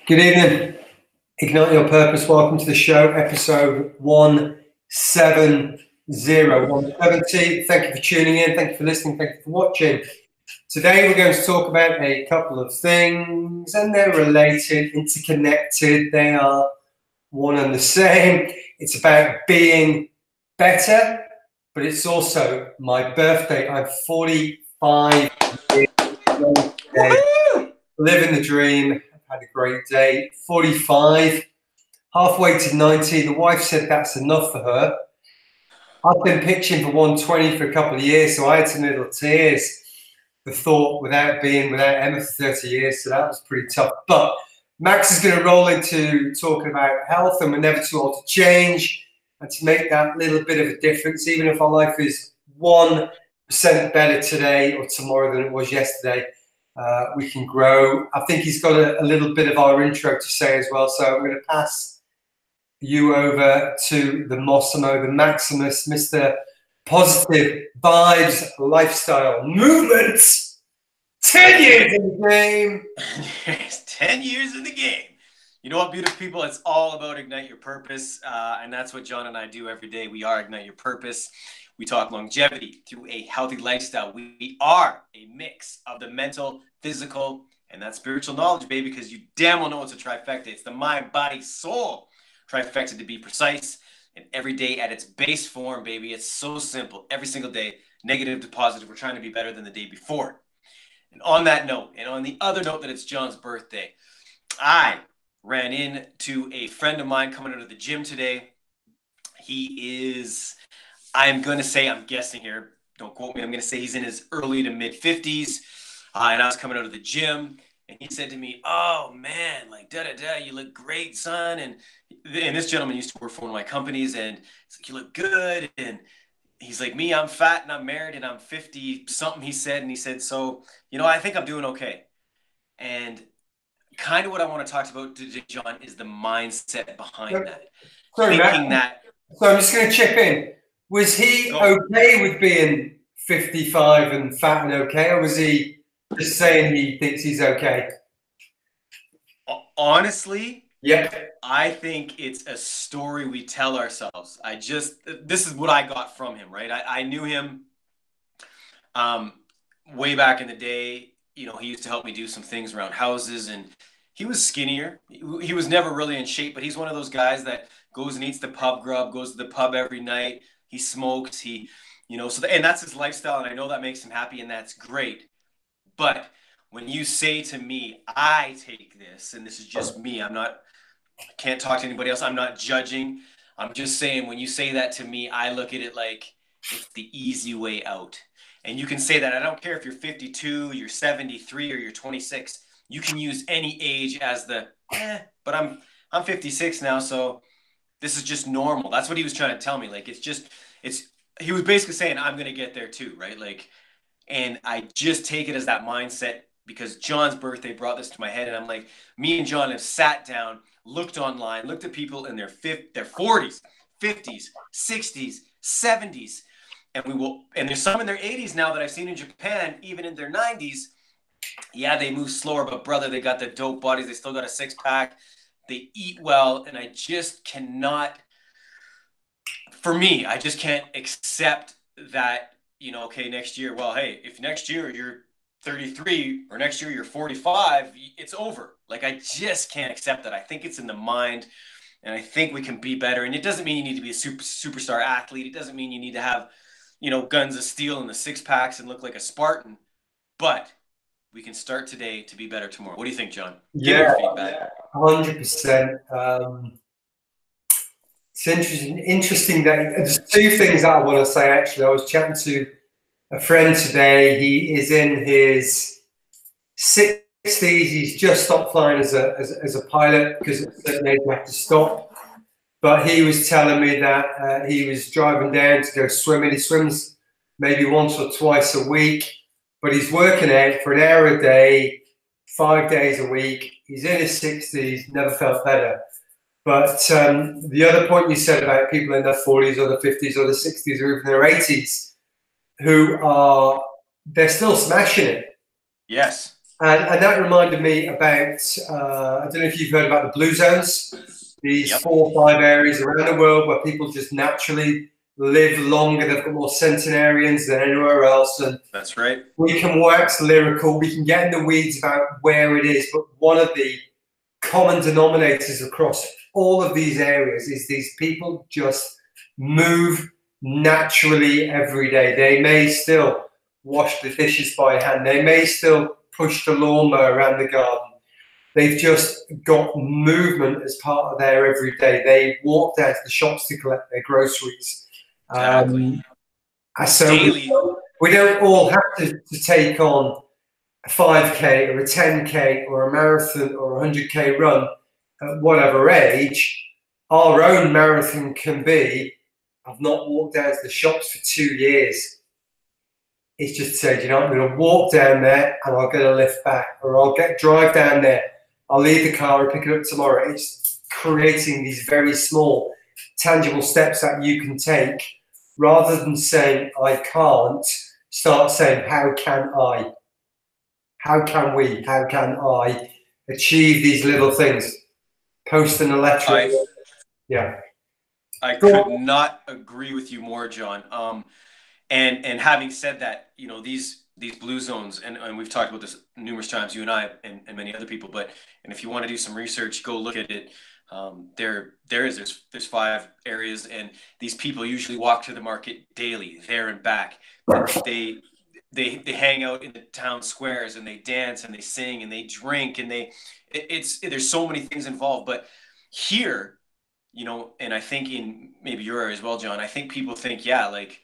Good evening. Ignite Your Purpose. Welcome to the show, episode 170. 170. Thank you for tuning in. Thank you for listening. Thank you for watching. Today we're going to talk about a couple of things, and they're related, interconnected. They are one and the same. It's about being better, but it's also my birthday. I'm 45 years old today. Living the dream. I've had a great day. 45, halfway to 90. The wife said that's enough for her. I've been pitching for 120 for a couple of years, so I had some little tears. The thought without Emma for 30 years, so that was pretty tough. But Max is going to roll into talking about health, and we're never too old to change and to make that little bit of a difference, even if our life is 1% better today or tomorrow than it was yesterday. We can grow. I think he's got a little bit of our intro to say as well, so I'm going to pass you over to the Mossimo, the Maximus, Mr. Positive Vibes Lifestyle Movement. 10 years in the game. 10 years in the game. You know what, beautiful people? It's all about Ignite Your Purpose, and that's what John and I do every day. We are Ignite Your Purpose. We talk longevity through a healthy lifestyle. We are a mix of the mental, physical, and that spiritual knowledge, baby, because you damn well know it's a trifecta. It's the mind, body, soul trifecta, to be precise, and every day at its base form, baby. It's so simple. Every single day, negative to positive. We're trying to be better than the day before. And on that note, and on the other note that it's John's birthday, I ran into a friend of mine coming out of the gym today. He is, I'm guessing here, don't quote me, I'm going to say he's in his early to mid 50s. And I was coming out of the gym, and he said to me, "Oh man, like you look great, son." And this gentleman used to work for one of my companies, and he's like, "You look good." And he's like, "Me, I'm fat and I'm married and I'm 50 something," he said. And he said, "So, I think I'm doing okay." And kind of what I want to talk about today, John, is the mindset behind that. Sorry, Matt. So I'm just going to chip in. Was he okay with being 55 and fat and okay, or was he just saying he thinks he's okay? Honestly, yeah, I think it's a story we tell ourselves. This is what I got from him, right? I knew him way back in the day. He used to help me do some things around houses, and he was skinnier. He was never really in shape, but he's one of those guys that goes and eats the pub grub, goes to the pub every night. He smokes, and that's his lifestyle, and I know that makes him happy, and that's great. But when you say to me, I take this, and this is just me, I can't talk to anybody else, I'm not judging, I'm just saying, when you say that to me, I look at it like it's the easy way out. And you can say that. I don't care if you're 52, you're 73, or you're 26. You can use any age as but I'm 56 now, so this is just normal. That's what he was trying to tell me. Like, he was basically saying, I'm going to get there too, right? Like, and I just take it as that mindset, because John's birthday brought this to my head. And I'm like, me and John have sat down, looked online, looked at people in their 40s, 50s, 60s, 70s. And there's some in their 80s now that I've seen in Japan, even in their 90s. Yeah, they move slower, but brother, they got the dope bodies. They still got a 6-pack. They eat well. And I just cannot, for me, I just can't accept that, okay, next year, well, hey, if next year you're 33 or next year you're 45, it's over. Like, I just can't accept that. I think it's in the mind, and I think we can be better. And it doesn't mean you need to be a superstar athlete. It doesn't mean you need to have, guns of steel and the 6-packs and look like a Spartan. But we can start today to be better tomorrow. What do you think, John? Give me your feedback. 100%. It's interesting that there's two things that I want to say, actually. I was chatting to a friend today. He is in his 60s. He's just stopped flying as a pilot because at a certain age you have to stop. But he was telling me that he was driving down to go swimming. He swims maybe once or twice a week, but he's working out for an hour a day, 5 days a week. He's in his 60s, never felt better. But the other point you said about people in their 40s or the 50s or the 60s or even their 80s, they're still smashing it. Yes. And that reminded me about, I don't know if you've heard about the blue zones, these Yep. 4 or 5 areas around the world where people just naturally live longer. They've got more centenarians than anywhere else. And That's right. we can wax lyrical, we can get in the weeds about where it is, but one of the common denominators across all of these areas is these people just move naturally every day. They may still wash the dishes by hand. They may still push the lawnmower around the garden. They've just got movement as part of their everyday. They walk down to the shops to collect their groceries. Exactly. So Daily. we don't all have to take on a 5K or a 10K or a marathon or a 100K run at whatever age. Our own marathon can be, I've not walked down to the shops for 2 years. It's just said, you know, I'm going to walk down there and I'll get a lift back, or I'll drive down there. I'll leave the car and pick it up tomorrow. It's creating these very small, tangible steps that you can take, rather than saying, I can't, start saying, how can I? How can we? How can I achieve these little things? Posting a letter. Yeah. I could not agree with you more, John. And having said that, you know, these blue zones, and we've talked about this numerous times, you and I and many other people, and if you want to do some research, go look at it. There's 5 areas, and these people usually walk to the market daily, there and back. They hang out in the town squares, and they dance and they sing and they drink, and there's so many things involved. But here, you know, and I think in maybe your area as well, John, I think people think, yeah, like,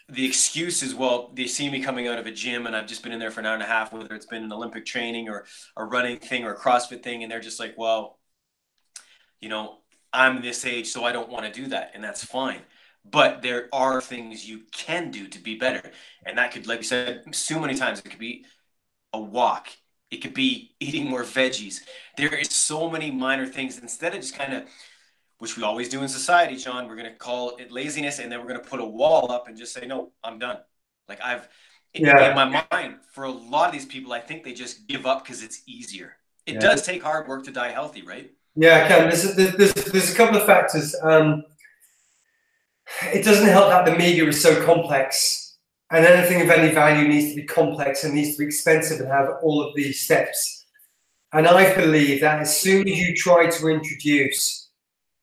the excuse is, well, they see me coming out of a gym and I've just been in there for an hour and a half, whether it's been an Olympic training or a running thing or a CrossFit thing, and they're just like, well, you know, I'm this age, so I don't want to do that, and that's fine. But there are things you can do to be better, and that could, like you said so many times, it could be a walk, it could be eating more veggies. There is so many minor things, instead of just kind of, which we always do in society, John, we're going to call it laziness, and then we're going to put a wall up and just say, no, I'm done. Like, in my mind, for a lot of these people, I think they just give up because it's easier. It does take hard work to die healthy, right? Yeah, Ken, there's a couple of factors. It doesn't help that the media is so complex, and anything of any value needs to be complex and needs to be expensive and have all of these steps. And I believe that as soon as you try to introduce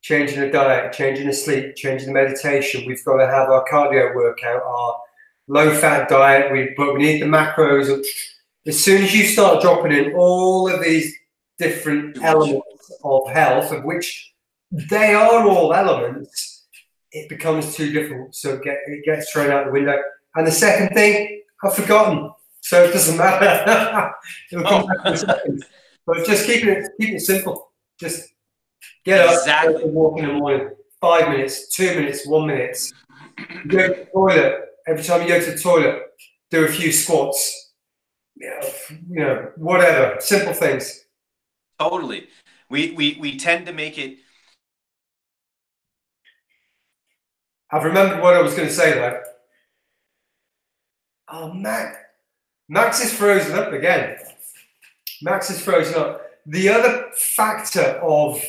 changing the diet, changing the sleep, changing the meditation, we've got to have our cardio workout, our low-fat diet, but we need the macros. As soon as you start dropping in all of these different elements of health, of which they are all elements, it becomes too difficult. So it gets thrown out the window. And the second thing, I've forgotten. So it doesn't matter. It'll come back in a second. But just keep it simple. Just get up, go for a walk in the morning. 5 minutes, 2 minutes, 1 minute. You go to the toilet. Every time you go to the toilet, do a few squats. Whatever. Simple things. Totally. We tend to make it. I've remembered what I was going to say though. Oh, Max is frozen up again. Max is frozen up. The other factor of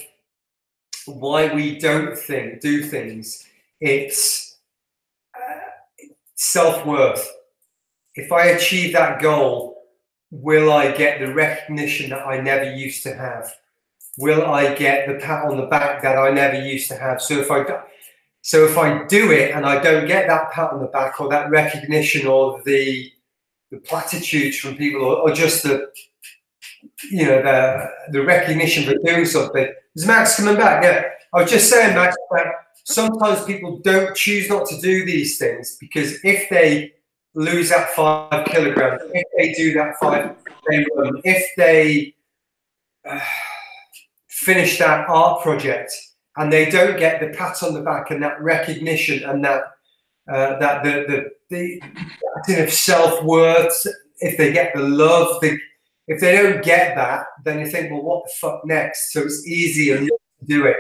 why we don't do things, it's self-worth. If I achieve that goal, will I get the recognition that I never used to have? Will I get the pat on the back that I never used to have? So if I do it and I don't get that pat on the back or that recognition or the platitudes from people or just the recognition for doing something. Is Max coming back? Yeah. I was just saying, Max, that sometimes people don't choose not to do these things because if they lose that 5 kilograms, if they do that 5K run, if they finish that art project and they don't get the pat on the back and that recognition and that the self-worth, if they get the love, if they don't get that, then you think, well, what the fuck next? So it's easier to do it.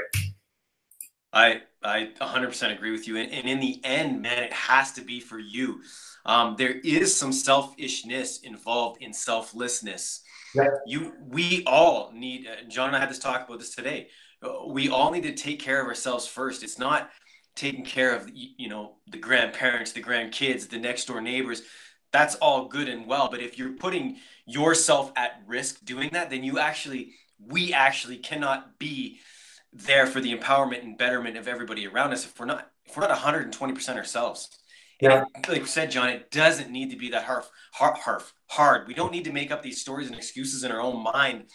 I 100% agree with you. And in the end, man, it has to be for you. There is some selfishness involved in selflessness. Yeah. We all need, John and I had this talk about this today. We all need to take care of ourselves first. It's not taking care of, the grandparents, the grandkids, the next door neighbors. That's all good and well. But if you're putting yourself at risk doing that, then we actually cannot be there for the empowerment and betterment of everybody around us if we're not 120% ourselves. Yeah. And like you said, John, it doesn't need to be that hard. We don't need to make up these stories and excuses in our own mind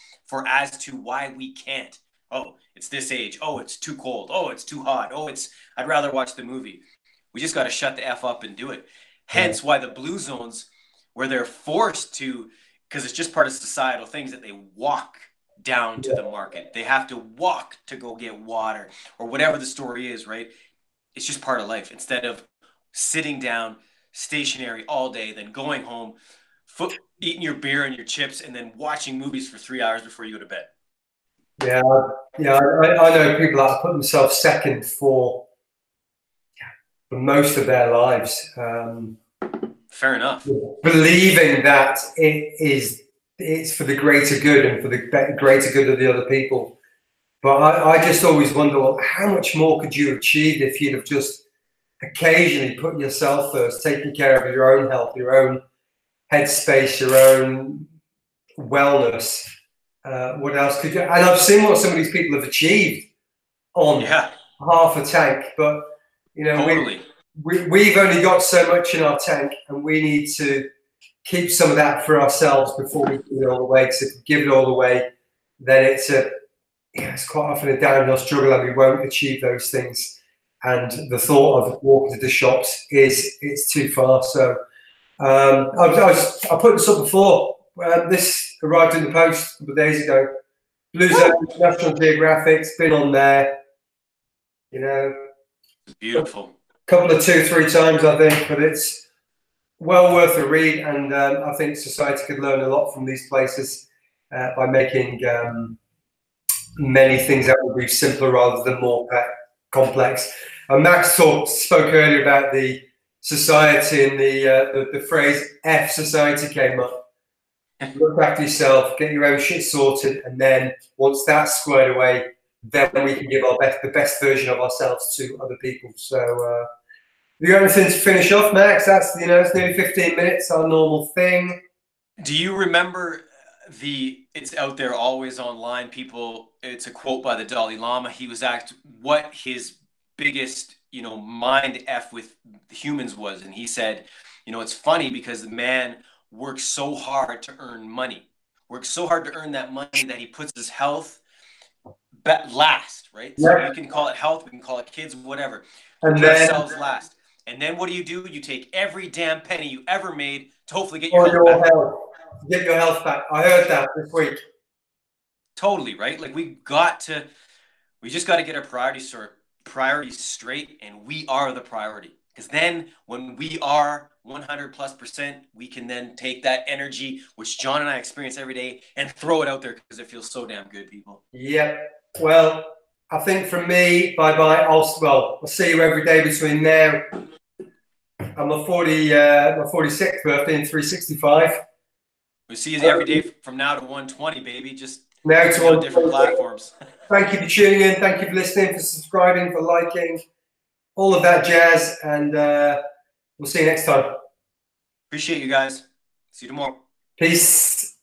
as to why we can't. Oh, it's this age. Oh, it's too cold. Oh, it's too hot. Oh, I'd rather watch the movie. We just got to shut the F up and do it. Hence why the blue zones, where they're forced to, because it's just part of societal things, that they walk down to the market. They have to walk to go get water or whatever the story is, right? It's just part of life. Instead of sitting down stationary all day, then going home, eating your beer and your chips, and then watching movies for 3 hours before you go to bed. Yeah. I know people that put themselves second for most of their lives. Fair enough. Believing that it's for the greater good and for the greater good of the other people. But I just always wonder, well, how much more could you have achieved if you'd have just occasionally put yourself first, taking care of your own health, your own headspace, your own wellness? What else could you? And I've seen what some of these people have achieved on half a tank, but totally. we've only got so much in our tank, and we need to keep some of that for ourselves before we give it all away. Because if we give it all away, then it's quite often a downhill struggle, and we won't achieve those things. And the thought of walking to the shops it's too far. So I put this up before. This arrived in the post a couple of days ago. Blue Zone, National Geographic's been on there. Beautiful. A couple of 2-3 times, I think, but it's well worth a read. And I think society could learn a lot from these places by making many things that will be simpler rather than more complex. And Max spoke earlier about the society, and the phrase F society came up. Look after yourself, get your own shit sorted, and then once that's squared away, then we can give the best version of ourselves to other people. So you got anything to finish off, Max? That's it's nearly 15 minutes, our normal thing. Do you remember it's out there always online, people? It's a quote by the Dalai Lama. He was asked what his biggest mind F with humans was, and he said, it's funny because the man works so hard to earn money, works so hard to earn that money that he puts his health last, right? So we can call it health, we can call it kids, whatever. And then ourselves last. And then what do? You take every damn penny you ever made to hopefully get your health back. Get your health back. I heard that this week. Totally, right? Like we just got to get our priorities straight, and we are the priority. Because then when we are 100+%, we can then take that energy, which John and I experience every day, and throw it out there because it feels so damn good, people. Yeah. Well, I think from me, bye-bye. I'll see you every day between now and my 46th birthday in 365. We see you every day from now to 120, baby. Just now to on different platforms. Thank you for tuning in. Thank you for listening, for subscribing, for liking, all of that jazz. And we'll see you next time. Appreciate you guys. See you tomorrow. Peace.